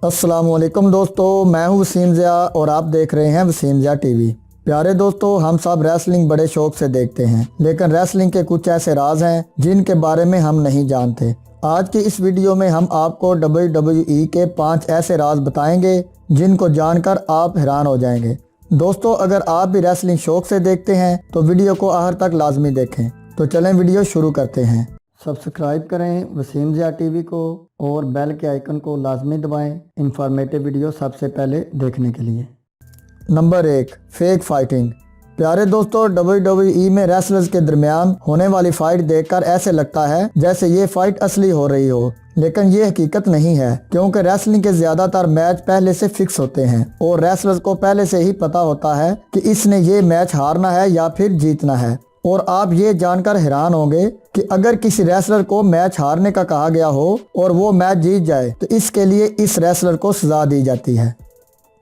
अस्सलामुअलैकुम दोस्तों, मैं हूं वसीम ज़िया और आप देख रहे हैं वसीम ज़िया टीवी। प्यारे दोस्तों, हम सब रेसलिंग बड़े शौक से देखते हैं, लेकिन रेसलिंग के कुछ ऐसे राज हैं जिनके बारे में हम नहीं जानते। आज की इस वीडियो में हम आपको WWE के 5 ऐसे राज बताएंगे जिनको जानकर आप हैरान हो जाएंगे। दोस्तों, अगर आप भी रेसलिंग शौक से देखते हैं तो वीडियो को आखिर तक लाजमी देखें। तो चलें वीडियो शुरू करते हैं। सब्सक्राइब करें वसीम ज़िया टीवी को और बेल के आइकन को लाजमी दबाएं इंफॉर्मेटिव वीडियो सबसे पहले देखने के लिए। Number 1, fake fighting. प्यारे दोस्तों, WWE में रेसलर्स के दरमियान होने वाली फाइट देखकर ऐसे लगता है जैसे ये फाइट असली हो रही हो, लेकिन ये हकीकत नहीं है, क्योंकि रेसलिंग के ज्यादातर मैच पहले से फिक्स होते हैं और रेसलर्स को पहले से ही पता होता है कि इसने ये मैच हारना है या फिर जीतना है। और आप ये जानकर हैरान होंगे कि अगर किसी रेसलर को मैच हारने का कहा गया हो और वो मैच जीत जाए तो इसके लिए इस रेसलर को सजा दी जाती है।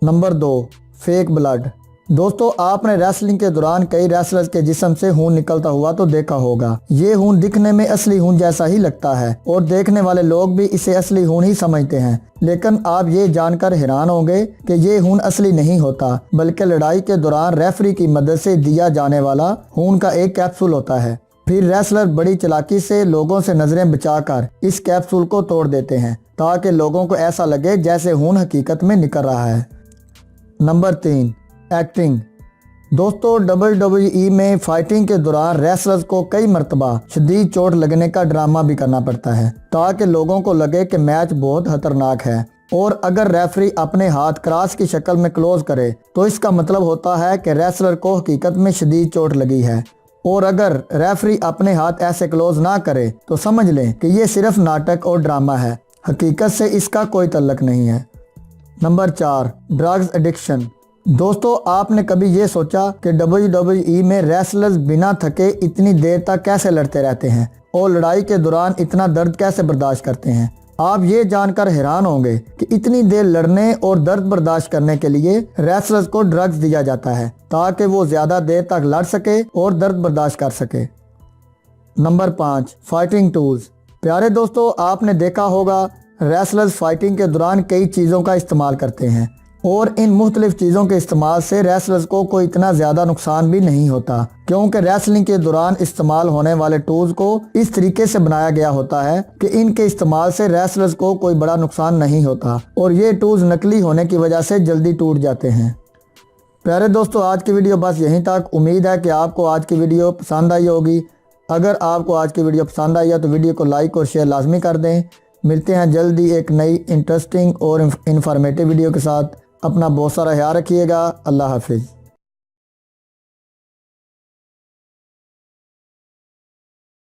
Number 2, fake blood. दोस्तों, आपने रेसलिंग के दौरान कई रेसलर्स के जिस्म से खून निकलता हुआ तो देखा होगा। ये खून दिखने में असली खून जैसा ही लगता है और देखने वाले लोग भी इसे असली खून ही समझते हैं, लेकिन आप ये जानकर हैरान होंगे कि ये खून असली नहीं होता, बल्कि लड़ाई के दौरान रेफरी की मदद से दिया जाने वाला खून का एक कैप्सूल होता है। फिर रेसलर बड़ी चालाकी से लोगों से नजरें बचाकर इस कैप्सूल को तोड़ देते हैं ताकि लोगों को ऐसा लगे जैसे खून हकीकत में निकल रहा है। Number 3, acting. दोस्तों, WWE में फाइटिंग के दौरान रेसलर्स को कई मरतबा शदीद चोट लगने का ड्रामा भी करना पड़ता है ताकि लोगों को लगे कि मैच बहुत खतरनाक है। और अगर रेफरी अपने हाथ क्रॉस की शक्ल में क्लोज करे तो इसका मतलब होता है कि रेसलर को हकीकत में शदीद चोट लगी है, और अगर रेफरी अपने हाथ ऐसे क्लोज ना करे तो समझ लें कि ये सिर्फ नाटक और ड्रामा है, हकीकत से इसका कोई तल्लक नहीं है। Number 4, drugs addiction. दोस्तों, आपने कभी ये सोचा कि WWE में रेसलर्स बिना थके इतनी देर तक कैसे लड़ते रहते हैं और लड़ाई के दौरान इतना दर्द कैसे बर्दाश्त करते हैं? आप ये जानकर हैरान होंगे कि इतनी देर लड़ने और दर्द बर्दाश्त करने के लिए रेसलर्स को ड्रग्स दिया जाता है ताकि वो ज्यादा देर तक लड़ सके और दर्द बर्दाश्त कर सके। Number 5, fighting tools. प्यारे दोस्तों, आपने देखा होगा रेसलर्स फाइटिंग के दौरान कई चीज़ों का इस्तेमाल करते हैं और इन मुख्तलिफ चीज़ों के इस्तेमाल से रेसलर्स को कोई इतना ज़्यादा नुकसान भी नहीं होता, क्योंकि रेसलिंग के दौरान इस्तेमाल होने वाले टूल्स को इस तरीके से बनाया गया होता है कि इनके इस्तेमाल से रेसलर्स को कोई बड़ा नुकसान नहीं होता और ये टूल्स नकली होने की वजह से जल्दी टूट जाते हैं। प्यारे दोस्तों, आज की वीडियो बस यहीं तक। उम्मीद है कि आपको आज की वीडियो पसंद आई होगी। अगर आपको आज की वीडियो पसंद आई है तो वीडियो को लाइक और शेयर लाजमी कर दें। मिलते हैं जल्दी एक नई इंटरेस्टिंग और इन्फॉर्मेटिव वीडियो के साथ। अपना बहुत सारा ख्याल रखिएगा। अल्लाह हाफिज़।